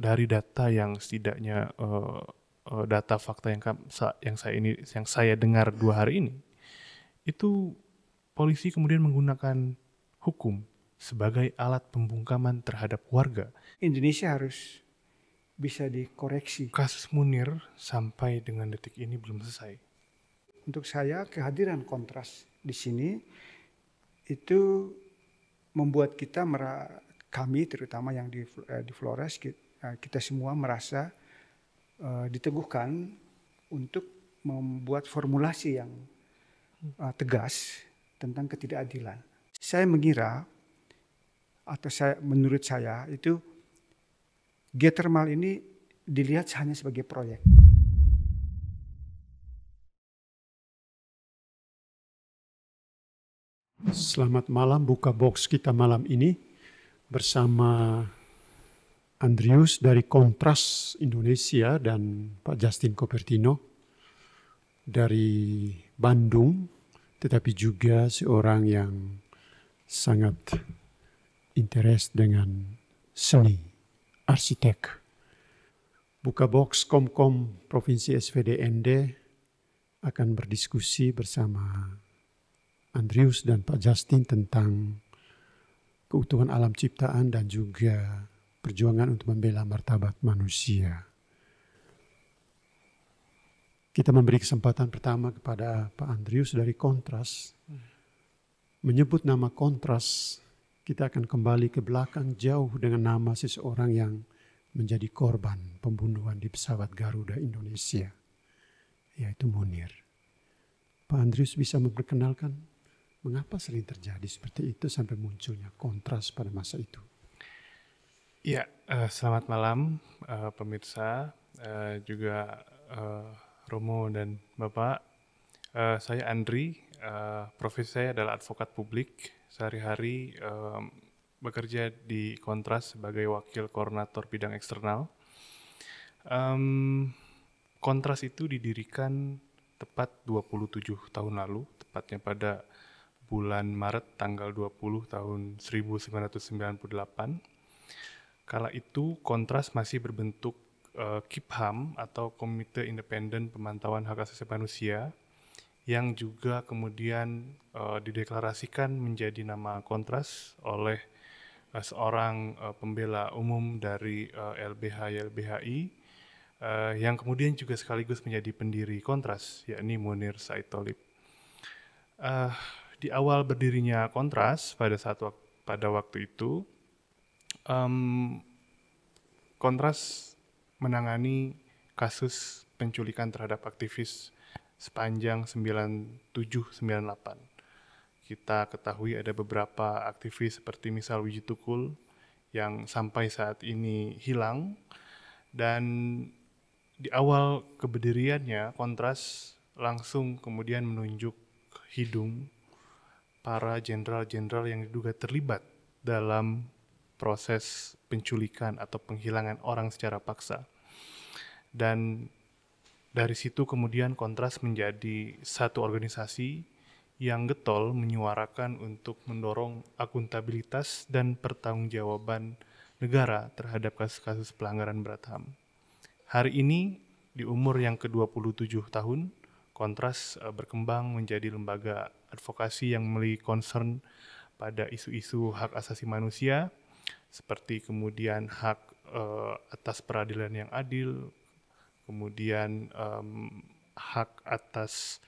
dari data yang setidaknya data fakta yang saya dengar 2 hari ini, itu polisi kemudian menggunakan hukum sebagai alat pembungkaman terhadap warga. Indonesia harus bisa dikoreksi. Kasus Munir sampai dengan detik ini belum selesai. Untuk saya, kehadiran Kontras di sini itu membuat kami terutama yang di Flores, kita semua merasa diteguhkan untuk membuat formulasi yang tegas tentang ketidakadilan. Saya mengira menurut saya itu geothermal ini dilihat hanya sebagai proyek. Selamat malam, buka box kita malam ini bersama Andrius dari Kontras Indonesia dan Pak Justin Copertino dari Bandung, tetapi juga seorang yang sangat interest dengan seni, arsitek. Buka box Komkom Provinsi SVDND akan berdiskusi bersama Andrius dan Pak Justin tentang keutuhan alam ciptaan dan juga perjuangan untuk membela martabat manusia. Kita memberi kesempatan pertama kepada Pak Andrius dari Kontras. Menyebut nama Kontras, kita akan kembali ke belakang jauh dengan nama seseorang yang menjadi korban pembunuhan di pesawat Garuda Indonesia, yaitu Munir. Pak Andrius bisa memperkenalkan mengapa sering terjadi seperti itu sampai munculnya Kontras pada masa itu? Ya, selamat malam pemirsa, juga Romo dan Bapak. Saya Andri, profesi saya adalah advokat publik. Sehari-hari bekerja di Kontras sebagai wakil koordinator bidang eksternal. Kontras itu didirikan tepat 27 tahun lalu, tepatnya pada bulan Maret tanggal 20 tahun 1998. Kala itu Kontras masih berbentuk KIPHAM atau Komite Independen Pemantauan Hak Asasi Manusia, yang juga kemudian dideklarasikan menjadi nama Kontras oleh seorang pembela umum dari LBH-YLBHI yang kemudian juga sekaligus menjadi pendiri Kontras, yakni Munir Said Tholib. Di awal berdirinya Kontras pada waktu itu, Kontras menangani kasus penculikan terhadap aktivis sepanjang 97-98. Kita ketahui ada beberapa aktivis seperti misal Wiji Tukul yang sampai saat ini hilang, dan di awal keberdiriannya Kontras langsung kemudian menunjuk hidung para jenderal-jenderal yang diduga terlibat dalam proses penculikan atau penghilangan orang secara paksa. Dan dari situ kemudian Kontras menjadi satu organisasi yang getol menyuarakan untuk mendorong akuntabilitas dan pertanggungjawaban negara terhadap kasus-kasus pelanggaran berat HAM. Hari ini di umur yang ke-27 tahun, Kontras berkembang menjadi lembaga advokasi yang memiliki concern pada isu-isu hak asasi manusia, seperti kemudian hak atas peradilan yang adil, kemudian hak atas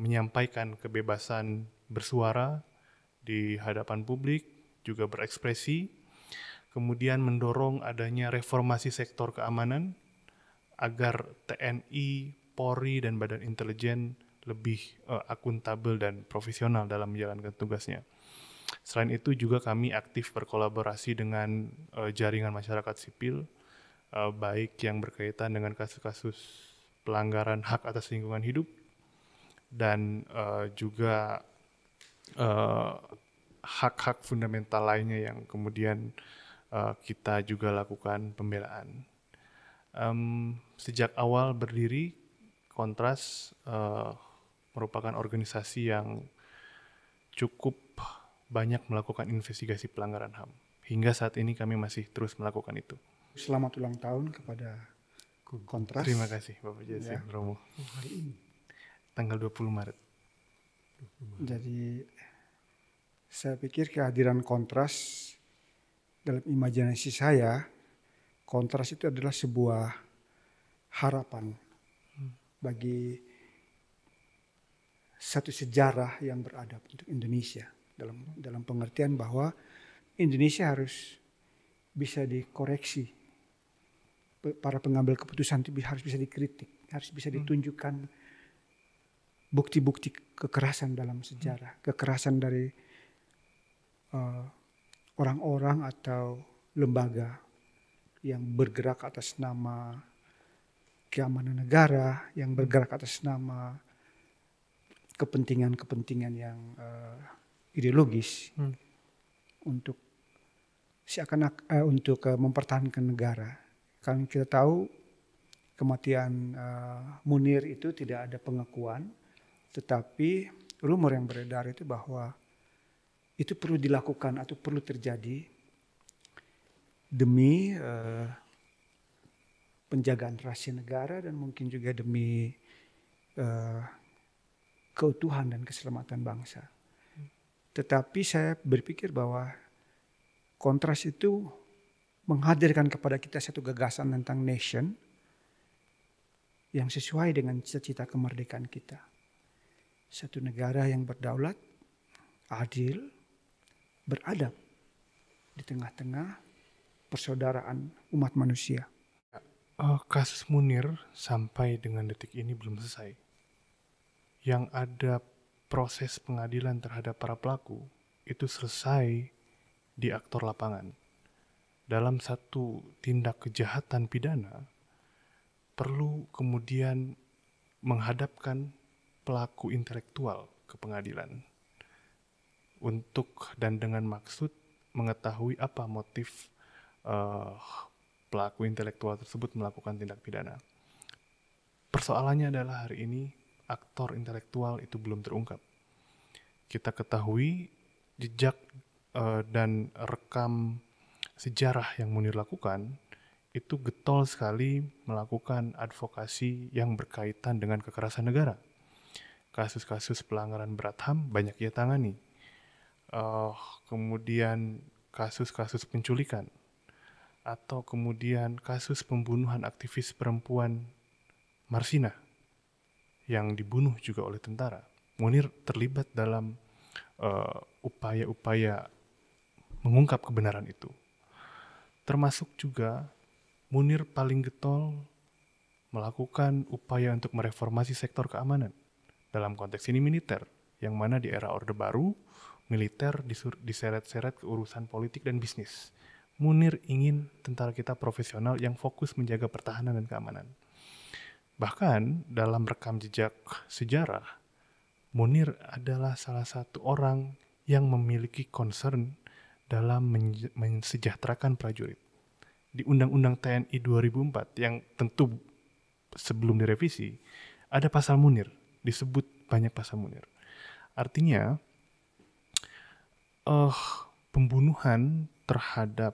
menyampaikan kebebasan bersuara di hadapan publik, juga berekspresi, kemudian mendorong adanya reformasi sektor keamanan agar TNI, Polri, dan Badan Intelijen lebih akuntabel dan profesional dalam menjalankan tugasnya. Selain itu juga kami aktif berkolaborasi dengan jaringan masyarakat sipil, baik yang berkaitan dengan kasus-kasus pelanggaran hak atas lingkungan hidup dan juga hak-hak fundamental lainnya yang kemudian kita juga lakukan pembelaan. Sejak awal berdiri, Kontras merupakan organisasi yang cukup banyak melakukan investigasi pelanggaran HAM. Hingga saat ini kami masih terus melakukan itu. Selamat ulang tahun kepada Kontras. Terima kasih Bapak Jasim Romo. Hari ini. Tanggal 20 Maret. Jadi saya pikir kehadiran Kontras dalam imajinasi saya, Kontras itu adalah sebuah harapan bagi satu sejarah yang beradab untuk Indonesia, dalam pengertian bahwa Indonesia harus bisa dikoreksi, para pengambil keputusan itu harus bisa dikritik, harus bisa ditunjukkan bukti-bukti kekerasan dalam sejarah, kekerasan dari orang-orang atau lembaga yang bergerak atas nama keamanan negara, yang bergerak atas nama kepentingan-kepentingan yang ideologis untuk untuk mempertahankan negara. Kalau kita tahu kematian Munir itu tidak ada pengakuan, tetapi rumor yang beredar itu bahwa itu perlu dilakukan atau perlu terjadi demi penjagaan rahasia negara dan mungkin juga demi keutuhan dan keselamatan bangsa. Tetapi saya berpikir bahwa Kontras itu menghadirkan kepada kita satu gagasan tentang nation yang sesuai dengan cita-cita kemerdekaan kita. Satu negara yang berdaulat, adil, beradab di tengah-tengah persaudaraan umat manusia. Kasus Munir sampai dengan detik ini belum selesai. Yang ada proses pengadilan terhadap para pelaku itu selesai di aktor lapangan. Dalam satu tindak kejahatan pidana, perlu kemudian menghadapkan pelaku intelektual ke pengadilan untuk dan dengan maksud mengetahui apa motif pelaku intelektual tersebut melakukan tindak pidana. Persoalannya adalah hari ini aktor intelektual itu belum terungkap. Kita ketahui jejak dan rekam sejarah yang Munir lakukan itu getol sekali melakukan advokasi yang berkaitan dengan kekerasan negara. Kasus-kasus pelanggaran berat HAM banyak ia tangani. Kemudian kasus-kasus penculikan atau kemudian kasus pembunuhan aktivis perempuan Marsina yang dibunuh juga oleh tentara. Munir terlibat dalam upaya-upaya mengungkap kebenaran itu. Termasuk juga Munir paling getol melakukan upaya untuk mereformasi sektor keamanan. Dalam konteks ini militer, yang mana di era Orde Baru, militer diseret-seret ke urusan politik dan bisnis. Munir ingin tentara kita profesional yang fokus menjaga pertahanan dan keamanan. Bahkan dalam rekam jejak sejarah, Munir adalah salah satu orang yang memiliki concern dalam mensejahterakan prajurit. Di Undang-Undang TNI 2004 yang tentu sebelum direvisi, ada pasal Munir, disebut banyak pasal Munir. Artinya, pembunuhan terhadap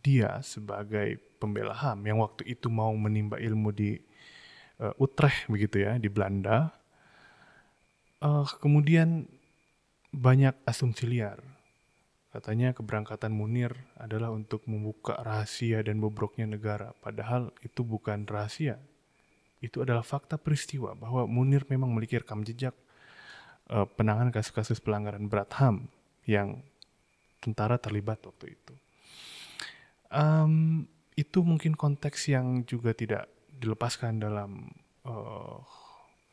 dia sebagai pembela HAM yang waktu itu mau menimba ilmu di Utrecht begitu ya, di Belanda. Kemudian banyak asumsi liar. Katanya keberangkatan Munir adalah untuk membuka rahasia dan bobroknya negara. Padahal itu bukan rahasia. Itu adalah fakta peristiwa bahwa Munir memang memiliki rekam jejak penanganan kasus-kasus pelanggaran berat HAM yang tentara terlibat waktu itu. Itu mungkin konteks yang juga tidak dilepaskan dalam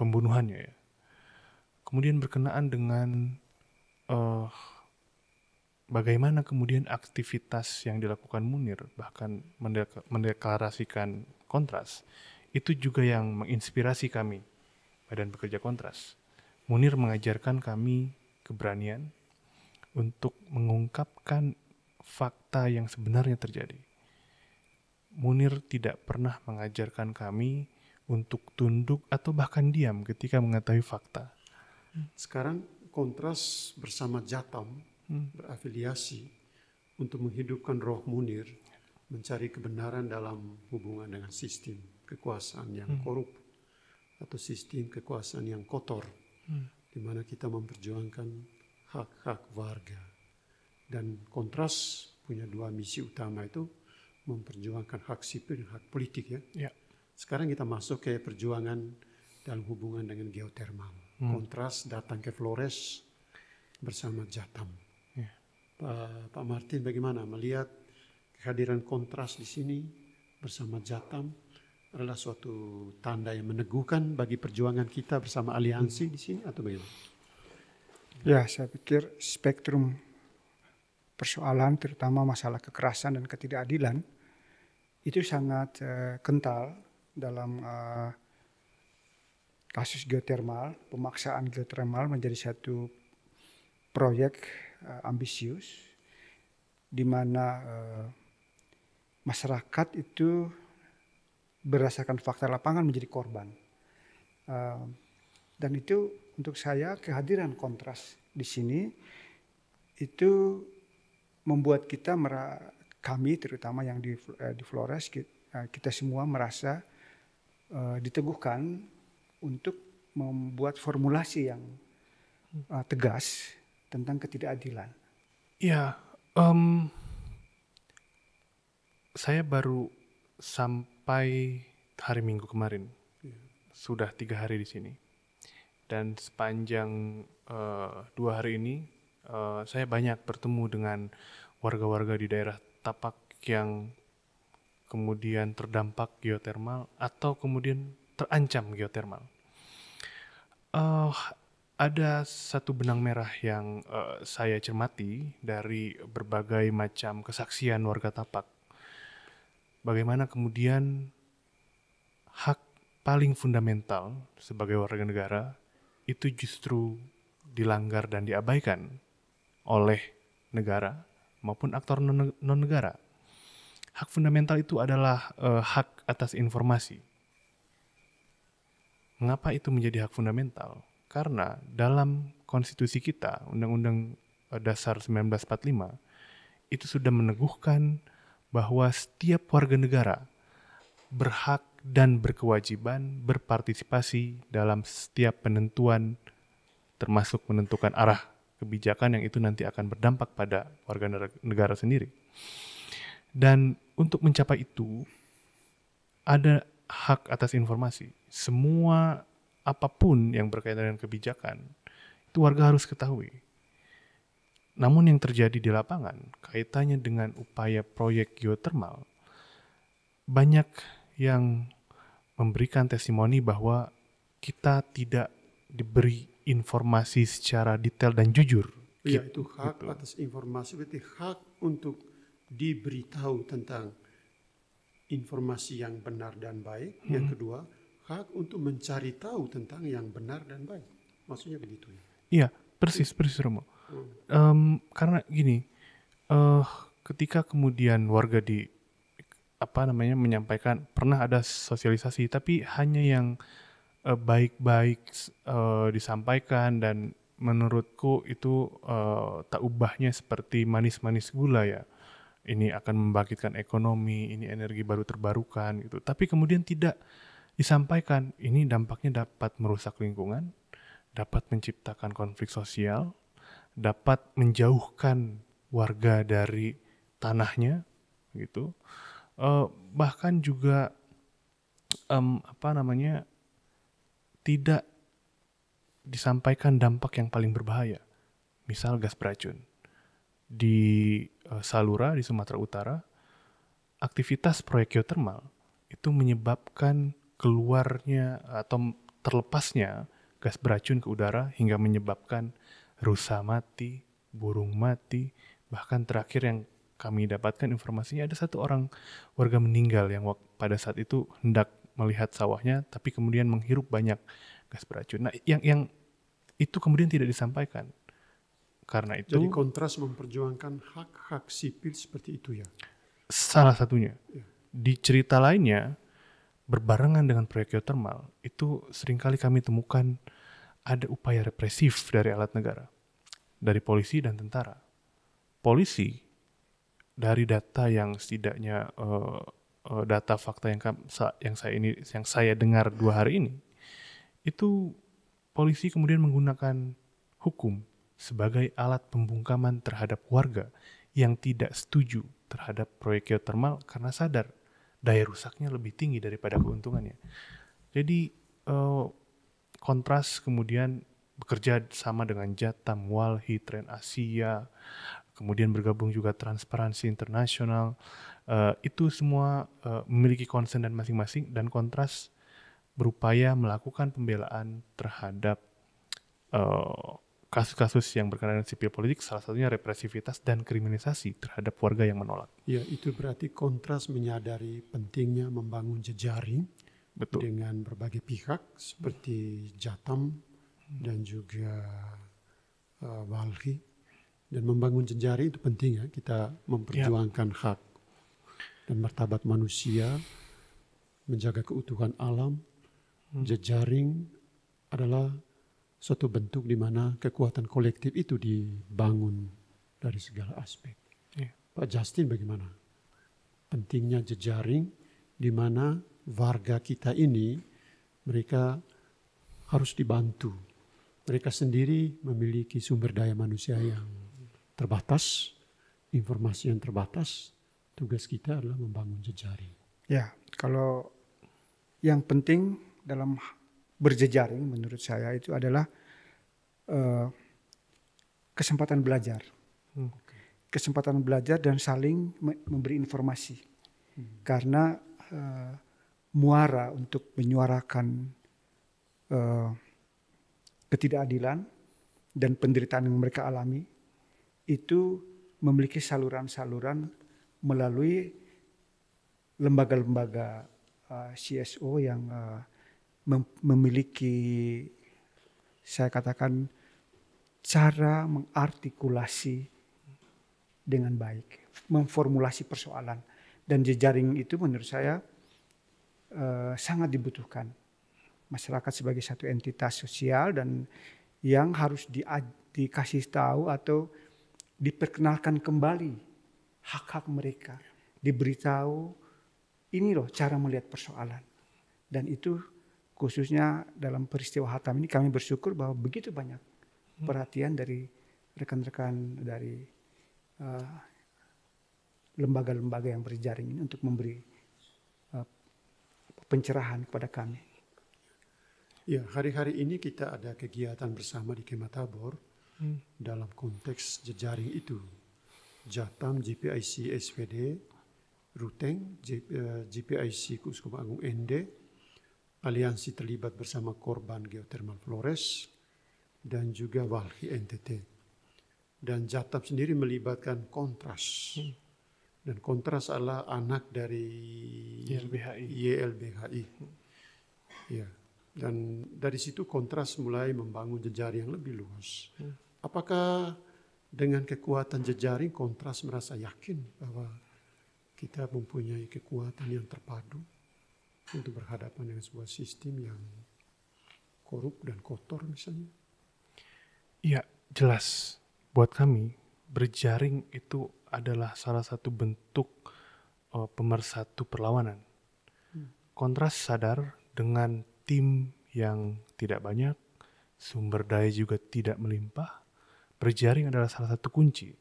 pembunuhannya ya. Kemudian berkenaan dengan bagaimana kemudian aktivitas yang dilakukan Munir, bahkan mendeklarasikan Kontras, itu juga yang menginspirasi kami, Badan Pekerja Kontras. Munir mengajarkan kami keberanian untuk mengungkapkan fakta yang sebenarnya terjadi. Munir tidak pernah mengajarkan kami untuk tunduk atau bahkan diam ketika mengetahui fakta. Sekarang Kontras bersama Jatam berafiliasi untuk menghidupkan roh Munir, mencari kebenaran dalam hubungan dengan sistem kekuasaan yang korup atau sistem kekuasaan yang kotor, di mana kita memperjuangkan hak-hak warga. Dan Kontras punya dua misi utama itu, memperjuangkan hak sipil dan hak politik ya. Sekarang kita masuk ke perjuangan dalam hubungan dengan geotermal. Kontras datang ke Flores bersama Jatam. Pak Martin bagaimana melihat kehadiran Kontras di sini bersama Jatam adalah suatu tanda yang meneguhkan bagi perjuangan kita bersama aliansi di sini atau bagaimana? Ya, saya pikir spektrum persoalan terutama masalah kekerasan dan ketidakadilan itu sangat kental dalam kasus geotermal. Pemaksaan geotermal menjadi satu proyek ambisius di mana masyarakat itu berdasarkan fakta lapangan menjadi korban. Dan itu untuk saya kehadiran Kontras di sini itu membuat kita, kami terutama yang di Flores, kita semua merasa diteguhkan untuk membuat formulasi yang tegas tentang ketidakadilan. Ya, saya baru sampai hari Minggu kemarin, sudah 3 hari di sini. Dan sepanjang 2 hari ini, saya banyak bertemu dengan warga-warga di daerah Tapak yang kemudian terdampak geotermal atau kemudian terancam geotermal. Ada satu benang merah yang saya cermati dari berbagai macam kesaksian warga Tapak. Bagaimana kemudian hak paling fundamental sebagai warga negara itu justru dilanggar dan diabaikan oleh negara maupun aktor non-negara. Hak fundamental itu adalah hak atas informasi. Mengapa itu menjadi hak fundamental? Karena dalam konstitusi kita, Undang-Undang Dasar 1945, itu sudah meneguhkan bahwa setiap warga negara berhak dan berkewajiban berpartisipasi dalam setiap penentuan, termasuk menentukan arah kebijakan yang itu nanti akan berdampak pada warga negara sendiri. Dan untuk mencapai itu, ada hak atas informasi. Semua apapun yang berkaitan dengan kebijakan, itu warga harus ketahui. Namun yang terjadi di lapangan, kaitannya dengan upaya proyek geotermal, banyak yang memberikan testimoni bahwa kita tidak diberi informasi secara detail dan jujur. Iya, itu hak atas informasi, berarti hak untuk diberitahu tentang informasi yang benar dan baik. Yang kedua, hak untuk mencari tahu tentang yang benar dan baik. Maksudnya begitu ya? Iya, persis Romo. Karena gini, ketika kemudian warga menyampaikan pernah ada sosialisasi, tapi hanya yang baik-baik disampaikan, dan menurutku itu tak ubahnya seperti manis-manis gula ya. Ini akan membangkitkan ekonomi, ini energi baru terbarukan gitu. Tapi kemudian tidak disampaikan, ini dampaknya dapat merusak lingkungan, dapat menciptakan konflik sosial, dapat menjauhkan warga dari tanahnya gitu. Bahkan juga tidak disampaikan dampak yang paling berbahaya. Misal gas beracun. Di Salura di Sumatera Utara, aktivitas proyek geotermal itu menyebabkan keluarnya atau terlepasnya gas beracun ke udara hingga menyebabkan rusa mati, burung mati, bahkan terakhir yang kami dapatkan informasinya ada 1 orang warga meninggal yang pada saat itu hendak melihat sawahnya tapi kemudian menghirup banyak gas beracun. Nah, yang itu kemudian tidak disampaikan. Karena itu jadi Kontras memperjuangkan hak-hak sipil seperti itu ya. Salah satunya. Di cerita lainnya, berbarengan dengan proyek geotermal, itu seringkali kami temukan ada upaya represif dari alat negara, dari polisi dan tentara. Polisi dari data yang setidaknya data fakta yang saya dengar 2 hari ini, itu polisi kemudian menggunakan hukum sebagai alat pembungkaman terhadap warga yang tidak setuju terhadap proyek geothermal karena sadar daya rusaknya lebih tinggi daripada keuntungannya. Jadi Kontras kemudian bekerja sama dengan Jatam, Walhi, Tren Asia, kemudian bergabung juga Transparansi Internasional. Itu semua memiliki concern dan masing-masing, dan Kontras berupaya melakukan pembelaan terhadap kasus-kasus yang berkenaan dengan sipil politik, salah satunya represivitas dan kriminalisasi terhadap warga yang menolak. Ya, itu berarti Kontras menyadari pentingnya membangun jejaring. Betul. Dengan berbagai pihak seperti Jatam dan juga Walhi, dan membangun jejaring itu penting ya, kita memperjuangkan hak dan martabat manusia, menjaga keutuhan alam. Jejaring adalah suatu bentuk di mana kekuatan kolektif itu dibangun dari segala aspek. Pak Justin, bagaimana pentingnya jejaring di mana warga kita ini, mereka harus dibantu. Mereka sendiri memiliki sumber daya manusia yang terbatas, informasi yang terbatas. Tugas kita adalah membangun jejaring. Ya, kalau yang penting dalam berjejaring menurut saya itu adalah kesempatan belajar. Kesempatan belajar dan saling memberi informasi. Karena muara untuk menyuarakan ketidakadilan dan penderitaan yang mereka alami itu memiliki saluran-saluran melalui lembaga-lembaga CSO yang memiliki, saya katakan, cara mengartikulasi dengan baik, memformulasi persoalan, dan jejaring itu menurut saya sangat dibutuhkan. Masyarakat sebagai satu entitas sosial dan yang harus dikasih tahu atau diperkenalkan kembali hak-hak mereka, diberitahu ini loh cara melihat persoalan. Dan itu khususnya dalam peristiwa Hatam ini kami bersyukur bahwa begitu banyak perhatian dari rekan-rekan dari lembaga-lembaga yang berjaring ini untuk memberi pencerahan kepada kami. Ya, hari-hari ini kita ada kegiatan bersama di Kemah Tabor dalam konteks jejaring itu. Jatam, GPIC SPD, Ruteng, GPIC Keuskupan Agung Ende, aliansi terlibat bersama korban geothermal Flores, dan juga Walhi NTT. Dan Jatam sendiri melibatkan Kontras. Dan Kontras adalah anak dari YLBHI. Ya. Dan dari situ Kontras mulai membangun jejaring yang lebih luas. Apakah dengan kekuatan jejaring Kontras merasa yakin bahwa kita mempunyai kekuatan yang terpadu untuk berhadapan dengan sebuah sistem yang korup dan kotor misalnya? Ya, jelas. Buat kami, berjaring itu adalah salah satu bentuk pemersatu perlawanan. Kontras sadar dengan tim yang tidak banyak, sumber daya juga tidak melimpah, berjaring adalah salah satu kunci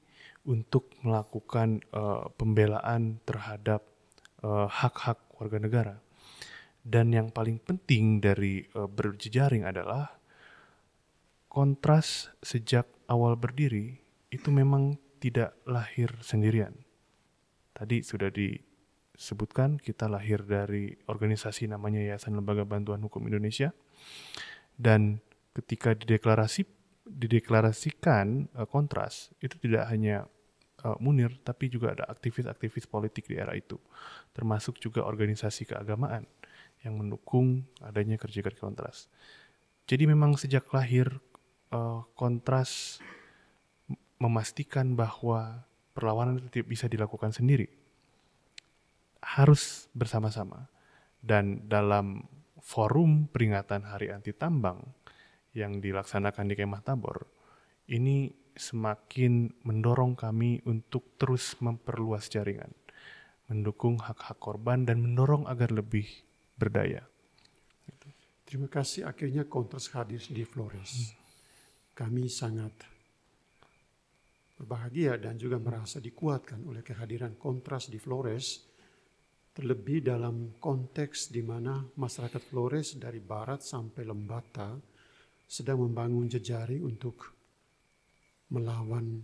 untuk melakukan pembelaan terhadap hak-hak warga negara. Dan yang paling penting dari berjejaring adalah Kontras sejak awal berdiri itu memang tidak lahir sendirian. Tadi sudah disebutkan kita lahir dari organisasi namanya Yayasan Lembaga Bantuan Hukum Indonesia, dan ketika dideklarasikan Kontras itu tidak hanya Munir tapi juga ada aktivis-aktivis politik di era itu, termasuk juga organisasi keagamaan yang mendukung adanya kerja-kerja Kontras. Jadi memang sejak lahir Kontras memastikan bahwa perlawanan itu tidak bisa dilakukan sendiri, harus bersama-sama. Dan dalam forum peringatan Hari Anti Tambang yang dilaksanakan di Kemah Tabor, ini semakin mendorong kami untuk terus memperluas jaringan, mendukung hak-hak korban dan mendorong agar lebih berdaya. Terima kasih, akhirnya Kontras hadir di Flores. Kami sangat berbahagia dan juga merasa dikuatkan oleh kehadiran Kontras di Flores, terlebih dalam konteks di mana masyarakat Flores dari barat sampai Lembata sedang membangun jejaring untuk melawan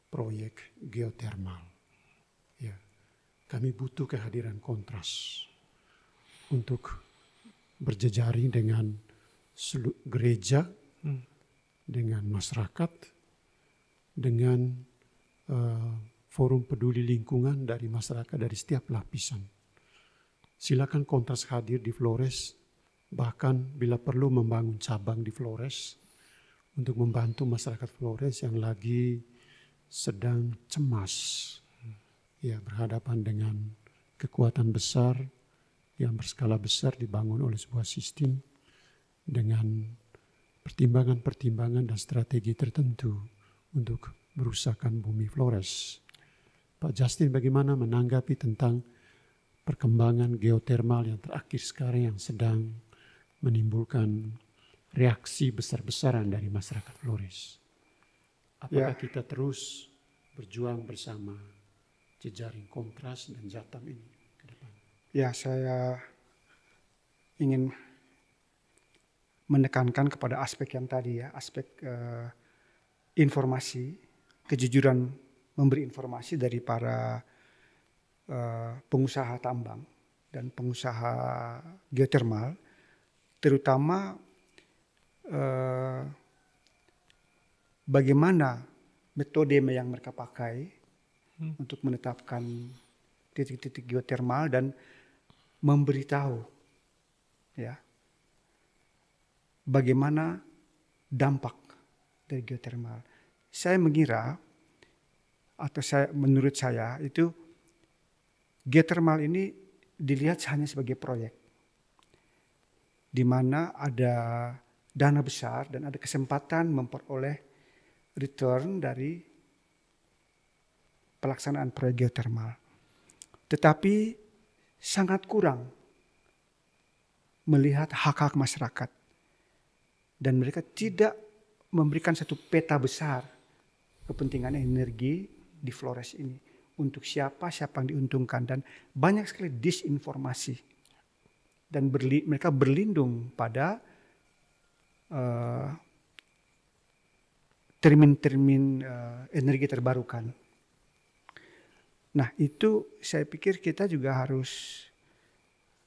proyek geotermal. Ya, kami butuh kehadiran Kontras untuk berjejaring dengan gereja, dengan masyarakat, dengan forum peduli lingkungan dari masyarakat dari setiap lapisan. Silakan Kontras hadir di Flores, bahkan bila perlu membangun cabang di Flores untuk membantu masyarakat Flores yang lagi sedang cemas, ya, berhadapan dengan kekuatan besar yang berskala besar dibangun oleh sebuah sistem dengan pertimbangan-pertimbangan dan strategi tertentu untuk merusakkan bumi Flores. Pak Justin, bagaimana menanggapi tentang perkembangan geotermal yang terakhir sekarang yang sedang menimbulkan reaksi besar-besaran dari masyarakat Flores? Apakah kita terus berjuang bersama jejaring Kontras dan Jatam ini ke depan? Ya, saya ingin menekankan kepada aspek yang tadi ya, aspek informasi, kejujuran memberi informasi dari para pengusaha tambang dan pengusaha geotermal, terutama bagaimana metode yang mereka pakai untuk menetapkan titik-titik geotermal dan memberitahu ya bagaimana dampak dari geotermal. Saya mengira atau menurut saya itu geotermal ini dilihat hanya sebagai proyek di mana ada dana besar dan ada kesempatan memperoleh return dari pelaksanaan proyek geotermal. Tetapi sangat kurang melihat hak-hak masyarakat. Dan mereka tidak memberikan satu peta besar kepentingan energi di Flores ini. Untuk siapa yang diuntungkan. Dan banyak sekali disinformasi. Dan mereka berlindung pada termin-termin energi terbarukan. Nah, itu saya pikir kita juga harus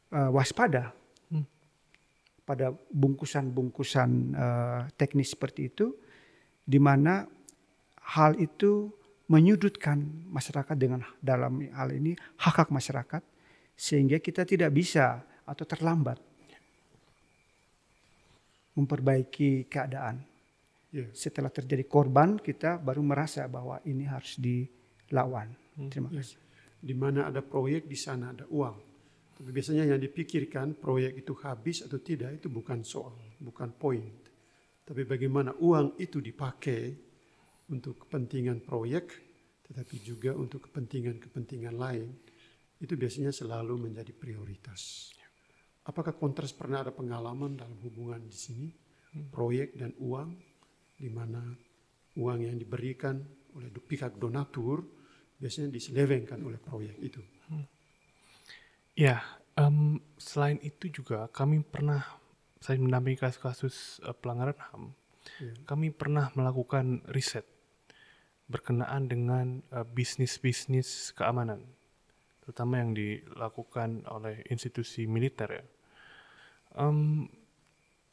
waspada pada bungkusan-bungkusan teknis seperti itu, di mana hal itu menyudutkan masyarakat dengan dalam hal ini hak-hak masyarakat, sehingga kita tidak bisa atau terlambat memperbaiki keadaan. Setelah terjadi korban, kita baru merasa bahwa ini harus dilawan. Terima kasih. Di mana ada proyek, di sana ada uang. Tapi biasanya yang dipikirkan proyek itu habis atau tidak itu bukan soal, bukan poin. Tapi bagaimana uang itu dipakai untuk kepentingan proyek, tetapi juga untuk kepentingan-kepentingan lain, itu biasanya selalu menjadi prioritas. Apakah Kontras pernah ada pengalaman dalam hubungan di sini, proyek dan uang, di mana uang yang diberikan oleh pihak donatur biasanya diselewengkan oleh proyek itu? Ya, selain itu juga kami pernah, saya mendampingi kasus-kasus pelanggaran HAM, kami pernah melakukan riset berkenaan dengan bisnis-bisnis keamanan, terutama yang dilakukan oleh institusi militer ya.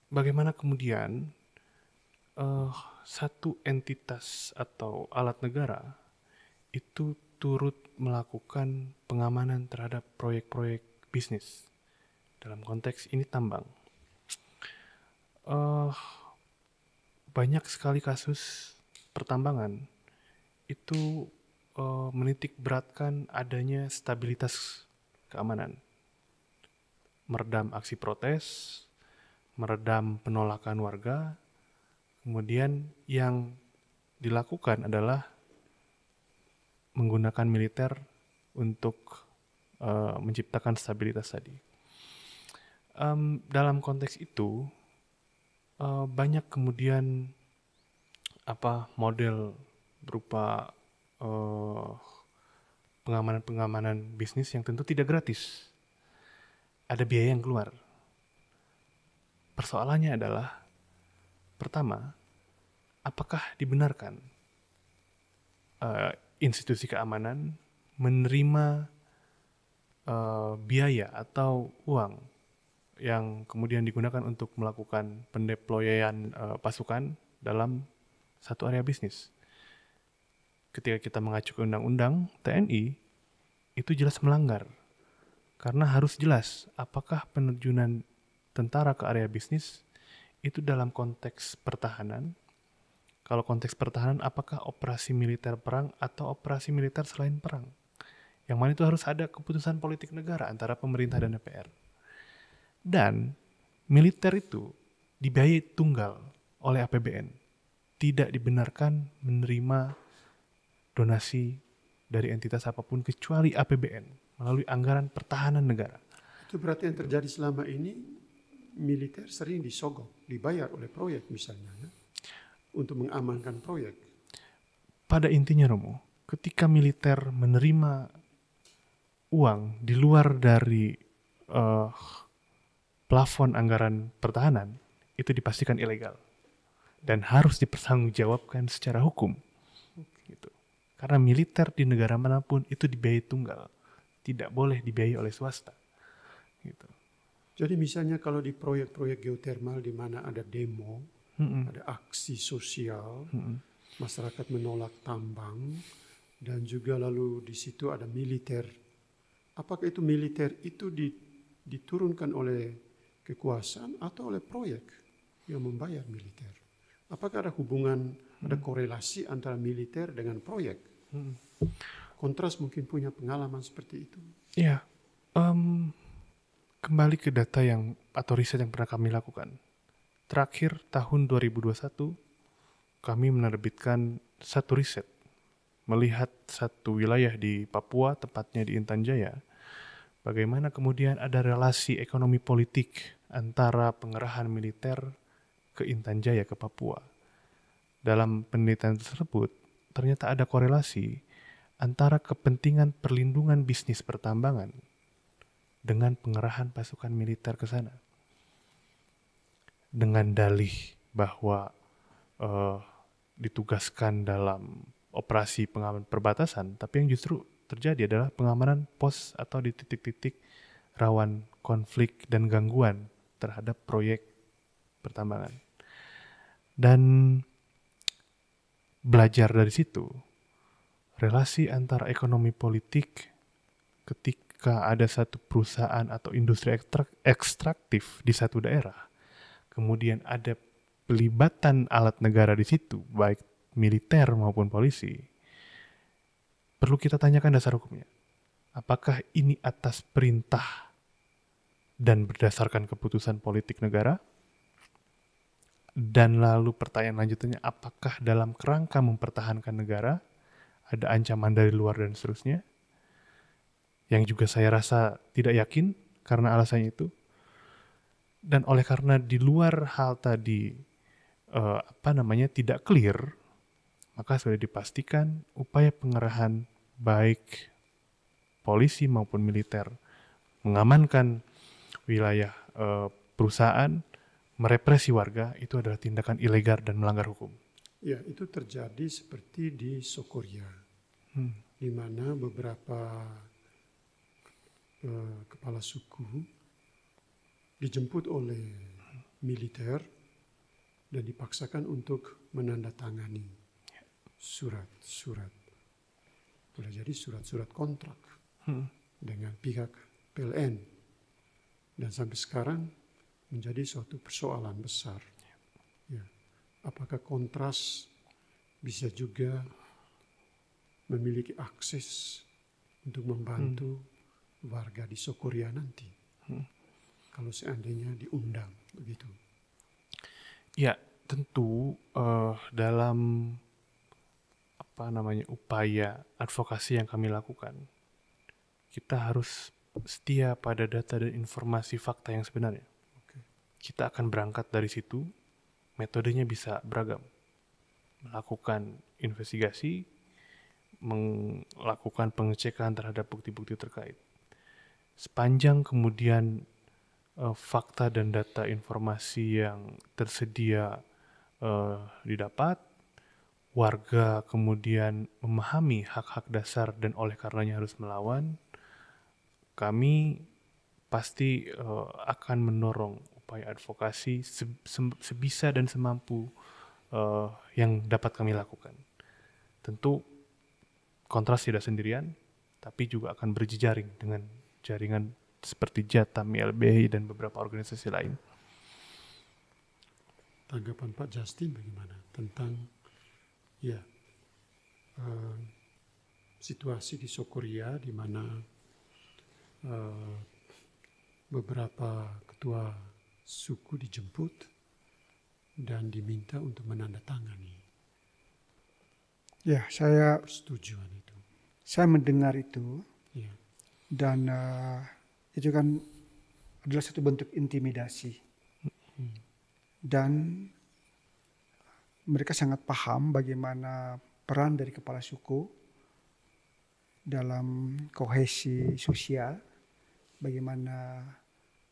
Bagaimana kemudian satu entitas atau alat negara itu turut melakukan pengamanan terhadap proyek-proyek bisnis. Dalam konteks ini tambang. Banyak sekali kasus pertambangan itu menitik beratkan adanya stabilitas keamanan. Meredam aksi protes, meredam penolakan warga, kemudian yang dilakukan adalah menggunakan militer untuk menciptakan stabilitas tadi. Dalam konteks itu banyak kemudian model berupa pengamanan bisnis yang tentu tidak gratis. Ada biaya yang keluar. Persoalannya adalah, pertama, apakah dibenarkan institusi keamanan menerima biaya atau uang yang kemudian digunakan untuk melakukan pendeployan pasukan dalam satu area bisnis. Ketika kita mengacu ke undang-undang TNI, itu jelas melanggar. Karena harus jelas apakah penerjunan tentara ke area bisnis itu dalam konteks pertahanan. Kalau konteks pertahanan, apakah operasi militer perang atau operasi militer selain perang? Yang mana itu harus ada keputusan politik negara antara pemerintah dan DPR. Dan militer itu dibiayai tunggal oleh APBN. Tidak dibenarkan menerima donasi dari entitas apapun kecuali APBN melalui anggaran pertahanan negara. Itu berarti yang terjadi selama ini, militer sering disogok, dibayar oleh proyek misalnya, ya, untuk mengamankan proyek. Pada intinya Romo, ketika militer menerima uang di luar dari plafon anggaran pertahanan, itu dipastikan ilegal dan harus dipertanggungjawabkan secara hukum. Gitu. Karena militer di negara manapun itu dibiayai tunggal, tidak boleh dibiayai oleh swasta. Gitu. Jadi misalnya kalau di proyek-proyek geotermal di mana ada demo, ada aksi sosial, masyarakat menolak tambang, dan juga lalu di situ ada militer. Apakah itu militer itu diturunkan oleh kekuasaan atau oleh proyek yang membayar militer? Apakah ada hubungan, ada korelasi antara militer dengan proyek? Kontras mungkin punya pengalaman seperti itu. Ya, kembali ke data atau riset yang pernah kami lakukan. Terakhir tahun 2021, kami menerbitkan satu riset melihat satu wilayah di Papua, tepatnya di Intan Jaya, bagaimana kemudian ada relasi ekonomi politik antara pengerahan militer ke Intan Jaya, ke Papua. Dalam penelitian tersebut, ternyata ada korelasi antara kepentingan perlindungan bisnis pertambangan dengan pengerahan pasukan militer ke sana. Dengan dalih bahwa ditugaskan dalam operasi pengamanan perbatasan, tapi yang justru terjadi adalah pengamanan pos atau di titik-titik rawan konflik dan gangguan terhadap proyek pertambangan. Dan belajar dari situ, relasi antara ekonomi politik ketika ada satu perusahaan atau industri ekstraktif di satu daerah, kemudian ada pelibatan alat negara di situ, baik militer maupun polisi, perlu kita tanyakan dasar hukumnya. Apakah ini atas perintah dan berdasarkan keputusan politik negara? Dan lalu pertanyaan lanjutannya, apakah dalam kerangka mempertahankan negara ada ancaman dari luar dan seterusnya? Yang juga saya rasa tidak yakin karena alasannya itu. Dan oleh karena di luar hal tadi tidak clear, maka sudah dipastikan upaya pengerahan baik polisi maupun militer mengamankan wilayah perusahaan, merepresi warga, itu adalah tindakan ilegal dan melanggar hukum. Ya, itu terjadi seperti di Sokoria, di mana beberapa kepala suku dijemput oleh militer dan dipaksakan untuk menandatangani surat-surat, boleh jadi surat-surat kontrak dengan pihak PLN, dan sampai sekarang menjadi suatu persoalan besar. Ya. Apakah Kontras bisa juga memiliki akses untuk membantu warga di Sokoria nanti, kalau seandainya diundang begitu? Ya, tentu dalam upaya advokasi yang kami lakukan, kita harus setia pada data dan informasi fakta yang sebenarnya. Kita akan berangkat dari situ, metodenya bisa beragam. Melakukan investigasi, melakukan pengecekan terhadap bukti-bukti terkait. Sepanjang kemudian fakta dan data informasi yang tersedia didapat, warga kemudian memahami hak-hak dasar dan oleh karenanya harus melawan, kami pasti akan mendorong upaya advokasi sebisa dan semampu yang dapat kami lakukan. Tentu Kontras tidak sendirian, tapi juga akan berjejaring dengan jaringan seperti Jatam, YLBHI, dan beberapa organisasi lain. Tanggapan Pak Justin bagaimana tentang situasi di Sokoria di mana beberapa ketua suku dijemput dan diminta untuk menandatangani persetujuan itu. Saya mendengar itu, Ya. dan itu kan adalah satu bentuk intimidasi. Dan mereka sangat paham bagaimana peran dari kepala suku dalam kohesi sosial, bagaimana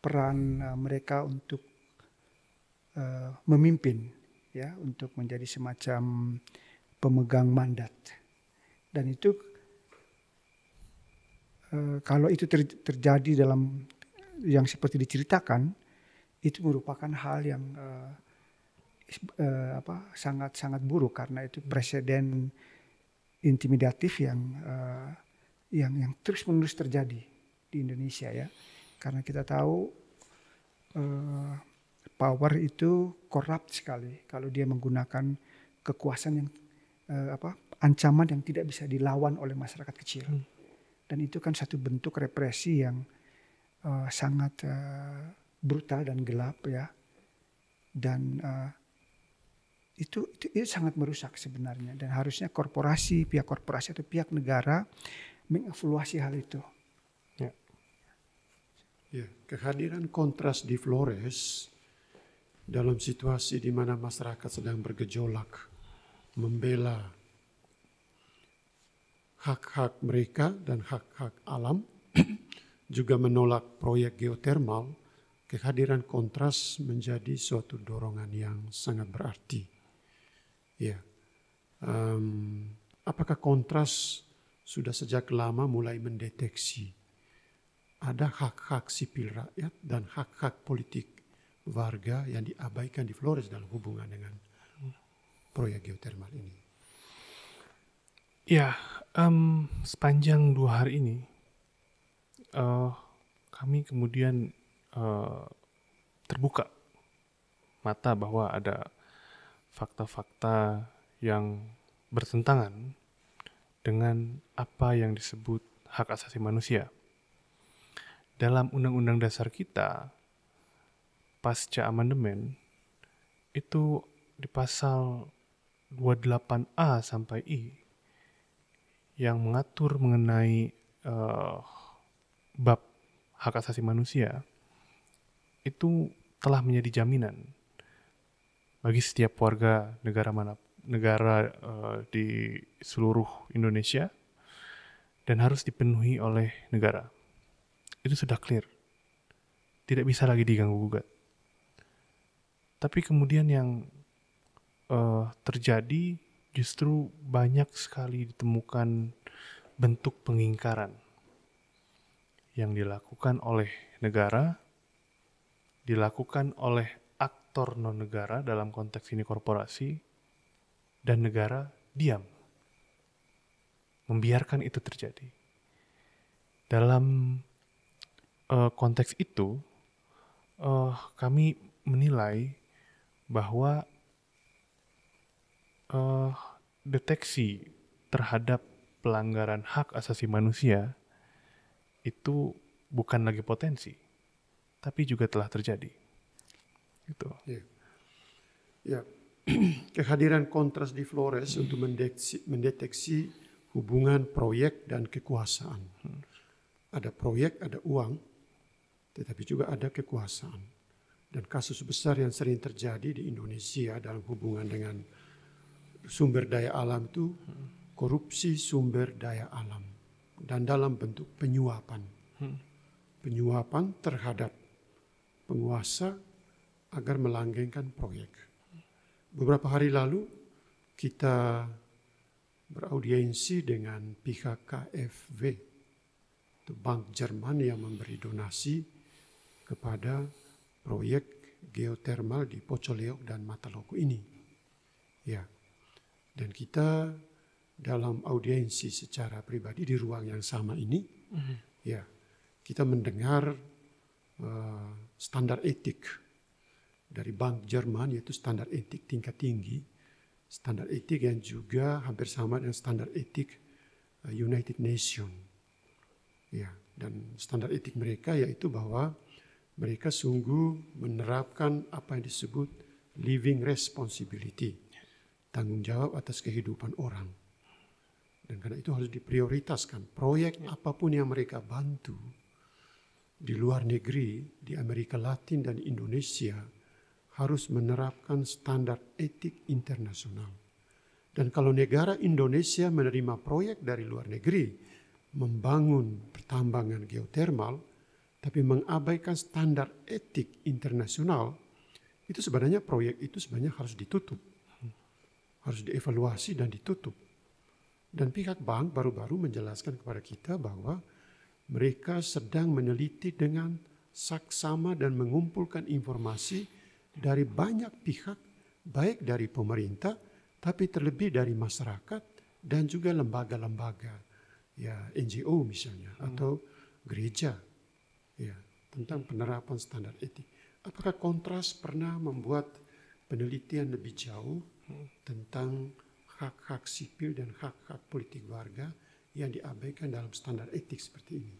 peran mereka untuk memimpin, ya, untuk menjadi semacam pemegang mandat. Dan itu kalau itu terjadi dalam yang seperti diceritakan, itu merupakan hal yang sangat buruk, karena itu presiden intimidatif yang terus-menerus terjadi di Indonesia, ya. Karena kita tahu power itu korup sekali kalau dia menggunakan kekuasaan yang ancaman yang tidak bisa dilawan oleh masyarakat kecil. Dan itu kan satu bentuk represi yang sangat brutal dan gelap, ya. Dan itu sangat merusak sebenarnya, dan harusnya pihak korporasi atau pihak negara mengevaluasi hal itu. Ya, kehadiran Kontras di Flores dalam situasi di mana masyarakat sedang bergejolak membela hak-hak mereka dan hak-hak alam, juga menolak proyek geotermal, kehadiran Kontras menjadi suatu dorongan yang sangat berarti. Ya, apakah Kontras sudah sejak lama mulai mendeteksi ada hak-hak sipil rakyat dan hak-hak politik warga yang diabaikan di Flores dalam hubungan dengan proyek geotermal ini? Ya, sepanjang 2 hari ini kami kemudian terbuka mata bahwa ada fakta-fakta yang bertentangan dengan apa yang disebut hak asasi manusia. Dalam Undang-Undang Dasar kita, pasca amandemen, itu di pasal 28A sampai I yang mengatur mengenai bab hak asasi manusia, itu telah menjadi jaminan bagi setiap warga negara di seluruh Indonesia dan harus dipenuhi oleh negara. Itu sudah clear, tidak bisa lagi diganggu-gugat. Tapi kemudian yang terjadi justru banyak sekali ditemukan bentuk pengingkaran yang dilakukan oleh negara, dilakukan oleh aktor non-negara, dalam konteks ini korporasi, dan negara diam, membiarkan itu terjadi. Dalam konteks itu, kami menilai bahwa deteksi terhadap pelanggaran hak asasi manusia itu bukan lagi potensi, tapi juga telah terjadi. Gitu. Ya, kehadiran kontras di Flores untuk mendeteksi hubungan proyek dan kekuasaan. Ada proyek, ada uang, tetapi juga ada kekuasaan. Dan kasus besar yang sering terjadi di Indonesia dalam hubungan dengan sumber daya alam itu korupsi sumber daya alam. Dan dalam bentuk penyuapan. Penyuapan terhadap penguasa agar melanggengkan proyek. Beberapa hari lalu kita beraudiensi dengan pihak KfW, itu Bank Jerman yang memberi donasi kepada proyek geotermal di Pocoleok dan Mataloko ini. Ya, dan kita dalam audiensi secara pribadi di ruang yang sama ini, ya, kita mendengar standar etik dari Bank Jerman, yaitu standar etik tingkat tinggi, standar etik yang juga hampir sama dengan standar etik United Nations. Ya, dan standar etik mereka yaitu bahwa mereka sungguh menerapkan apa yang disebut living responsibility, tanggung jawab atas kehidupan orang. Dan karena itu harus diprioritaskan. Proyek apapun yang mereka bantu di luar negeri, di Amerika Latin dan Indonesia, harus menerapkan standar etik internasional. Dan kalau negara Indonesia menerima proyek dari luar negeri, membangun pertambangan geotermal, tapi mengabaikan standar etik internasional, itu sebenarnya proyek itu sebenarnya harus ditutup. Harus dievaluasi dan ditutup. Dan pihak bank baru-baru menjelaskan kepada kita bahwa mereka sedang meneliti dengan saksama dan mengumpulkan informasi dari banyak pihak, baik dari pemerintah, tapi terlebih dari masyarakat dan juga lembaga-lembaga, ya NGO misalnya, atau gereja, ya tentang penerapan standar etik. Apakah Kontras pernah membuat penelitian lebih jauh tentang hak-hak sipil dan hak-hak politik warga yang diabaikan dalam standar etik seperti ini?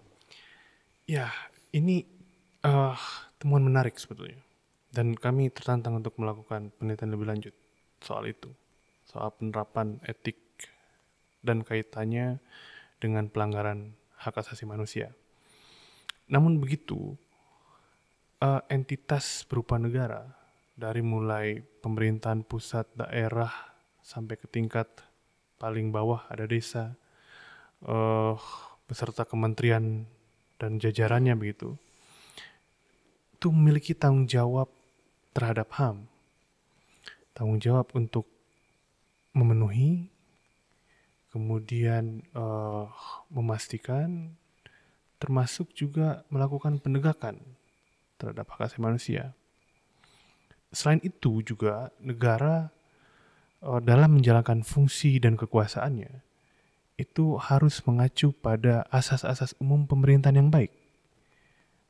Ya, ini temuan menarik sebetulnya. Dan kami tertantang untuk melakukan penelitian lebih lanjut soal itu. Soal penerapan etik dan kaitannya dengan pelanggaran hak asasi manusia. Namun begitu, entitas berupa negara, dari mulai pemerintahan pusat, daerah, sampai ke tingkat paling bawah ada desa, beserta kementerian dan jajarannya begitu, itu memiliki tanggung jawab terhadap HAM. Tanggung jawab untuk memenuhi, kemudian memastikan, termasuk juga melakukan penegakan terhadap hak asasi manusia. Selain itu juga negara dalam menjalankan fungsi dan kekuasaannya itu harus mengacu pada asas-asas umum pemerintahan yang baik.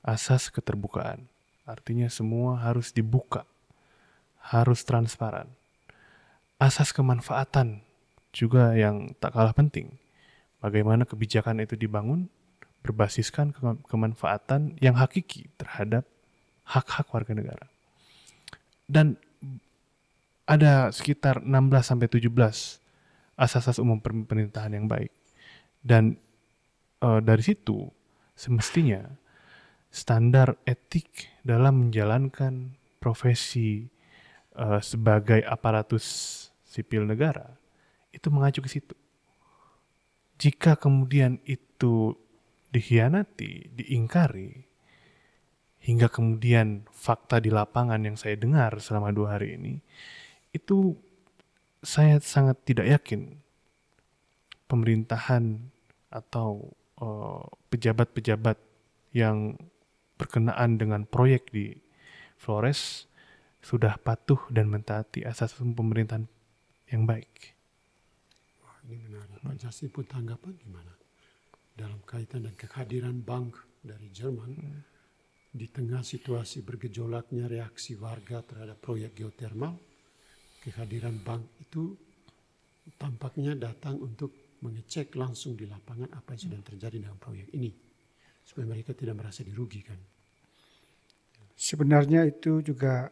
Asas keterbukaan. Artinya semua harus dibuka, harus transparan. Asas kemanfaatan juga yang tak kalah penting. Bagaimana kebijakan itu dibangun berbasiskan kemanfaatan yang hakiki terhadap hak-hak warga negara. Dan ada sekitar 16-17 asas-asas umum pemerintahan yang baik. Dan dari situ semestinya standar etik dalam menjalankan profesi sebagai aparatus sipil negara itu mengacu ke situ. Jika kemudian itu dikhianati, diingkari, hingga kemudian fakta di lapangan yang saya dengar selama 2 hari ini, itu saya sangat tidak yakin pemerintahan atau pejabat-pejabat yang berkenaan dengan proyek di Flores sudah patuh dan mentaati asas pemerintahan yang baik. Wah, ini menarik. Pak Justin pun tanggapan gimana dalam kaitan dan kehadiran bank dari Jerman di tengah situasi bergejolaknya reaksi warga terhadap proyek geotermal? Kehadiran bank itu tampaknya datang untuk mengecek langsung di lapangan apa yang sedang terjadi dalam proyek ini, supaya mereka tidak merasa dirugikan. Sebenarnya itu juga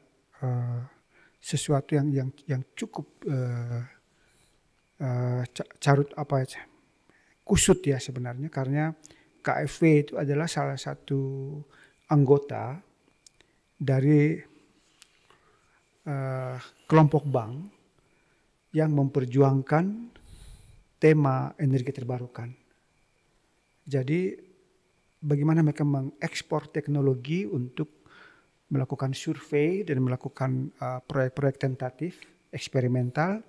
sesuatu yang cukup carut kusut ya sebenarnya, karena KFV itu adalah salah satu anggota dari kelompok bank yang memperjuangkan tema energi terbarukan. Jadi bagaimana mereka mengekspor teknologi untuk melakukan survei dan melakukan proyek-proyek tentatif, eksperimental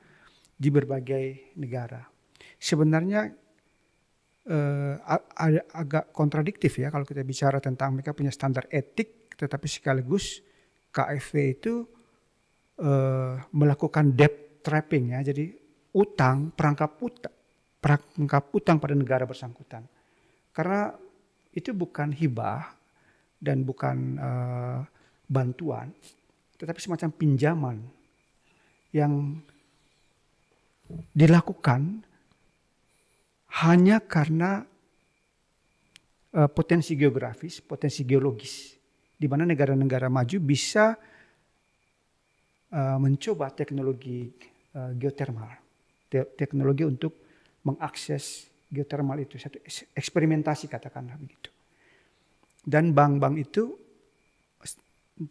di berbagai negara. Sebenarnya agak kontradiktif ya kalau kita bicara tentang mereka punya standar etik, tetapi sekaligus KFV itu melakukan debt trapping ya, jadi perangkap utang pada negara bersangkutan. Karena itu bukan hibah dan bukan bantuan, tetapi semacam pinjaman yang dilakukan hanya karena potensi geografis, potensi geologis, di mana negara-negara maju bisa mencoba teknologi geotermal, teknologi untuk mengakses geotermal itu, satu eksperimentasi katakanlah begitu. Dan bank-bank itu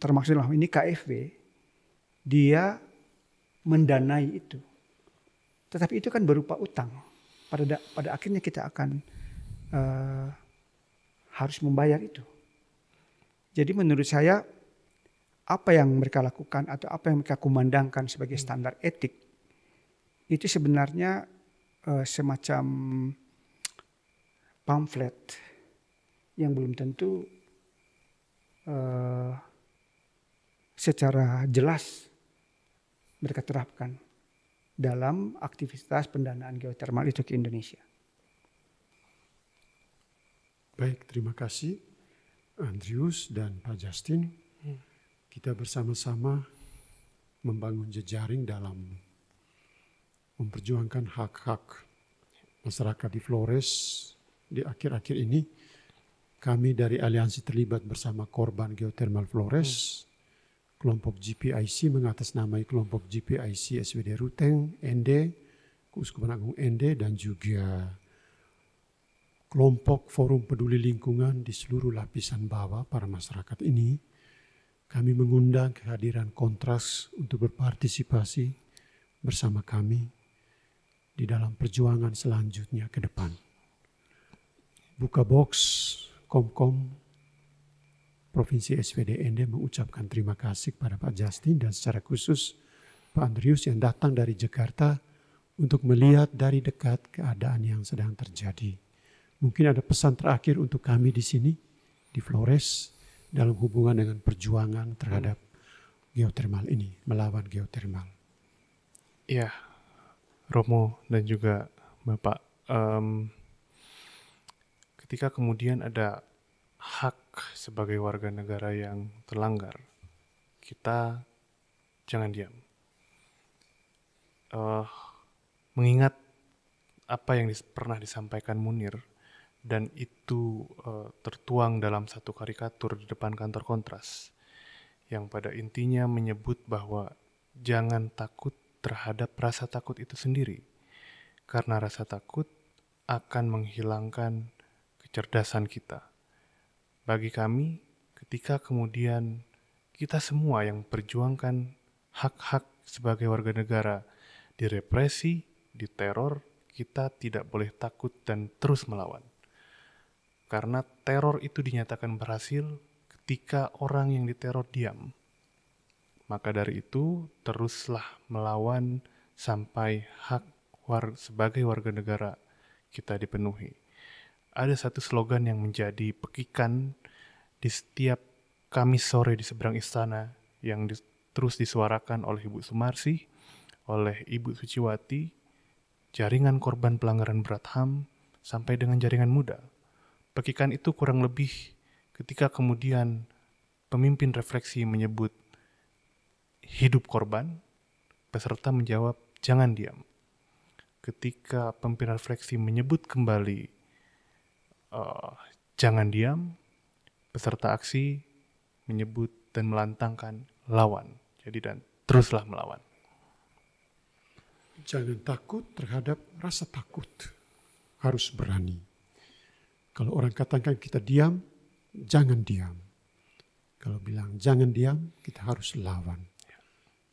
termasuk dalam ini KFV, dia mendanai itu. Tetapi itu kan berupa utang. Pada akhirnya kita akan harus membayar itu. Jadi menurut saya apa yang mereka lakukan atau apa yang mereka kumandangkan sebagai standar etik itu sebenarnya semacam pamflet yang belum tentu secara jelas mereka terapkan dalam aktivitas pendanaan geotermal itu ke Indonesia. Baik, terima kasih Andrius dan Pak Justin. Kita bersama-sama membangun jejaring dalam memperjuangkan hak-hak masyarakat di Flores. Di akhir-akhir ini kami dari aliansi terlibat bersama korban geotermal Flores. Kelompok GPIC mengatasnamai kelompok GPIC SWD Ruteng, ND, Keuskupan Agung ND, dan juga kelompok Forum Peduli Lingkungan di seluruh lapisan bawah para masyarakat ini. Kami mengundang kehadiran Kontras untuk berpartisipasi bersama kami di dalam perjuangan selanjutnya ke depan. Buka Box, Komkom, Provinsi SWD ND mengucapkan terima kasih kepada Pak Justin dan secara khusus Pak Andrius yang datang dari Jakarta untuk melihat dari dekat keadaan yang sedang terjadi. Mungkin ada pesan terakhir untuk kami di sini, di Flores, dalam hubungan dengan perjuangan terhadap geotermal ini, melawan geotermal. Ya, Romo dan juga Bapak, ketika kemudian ada hak sebagai warga negara yang terlanggar, kita jangan diam. Mengingat apa yang pernah disampaikan Munir, dan itu tertuang dalam satu karikatur di depan kantor Kontras, yang pada intinya menyebut bahwa jangan takut terhadap rasa takut itu sendiri, karena rasa takut akan menghilangkan kecerdasan kita. Bagi kami, ketika kemudian kita semua yang perjuangkan hak-hak sebagai warga negara direpresi, diteror, kita tidak boleh takut dan terus melawan. Karena teror itu dinyatakan berhasil ketika orang yang diteror diam. Maka dari itu, teruslah melawan sampai hak sebagai warga negara kita dipenuhi. Ada satu slogan yang menjadi pekikan di setiap Kamis sore di seberang istana yang terus disuarakan oleh Ibu Sumarsi, oleh Ibu Suciwati, jaringan korban pelanggaran berat HAM, sampai dengan jaringan muda. Pekikan itu kurang lebih ketika kemudian pemimpin refleksi menyebut hidup korban, peserta menjawab jangan diam. Ketika pemimpin refleksi menyebut kembali jangan diam, peserta aksi menyebut dan melantangkan lawan. Jadi dan teruslah melawan. Jangan takut terhadap rasa takut. Harus berani. Kalau orang katakan kita diam, jangan diam. Kalau bilang jangan diam, kita harus lawan.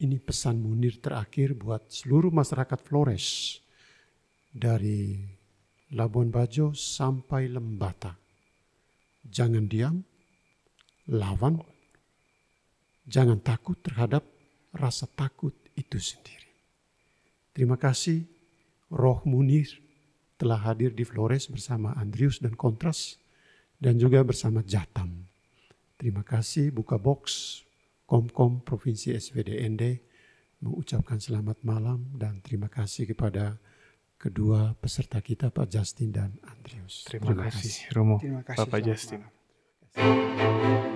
Ini pesan Munir terakhir buat seluruh masyarakat Flores. Dari Labuan Bajo sampai Lembata. Jangan diam, lawan. Jangan takut terhadap rasa takut itu sendiri. Terima kasih Roh Munir telah hadir di Flores bersama Andrius dan Kontras dan juga bersama Jatam. Terima kasih Buka Box, Komkom Provinsi SVDND mengucapkan selamat malam dan terima kasih kepada kedua peserta kita Pak Justin dan Andrius. Terima kasih Romo, Terima kasih, Bapak selamat Justin. malam.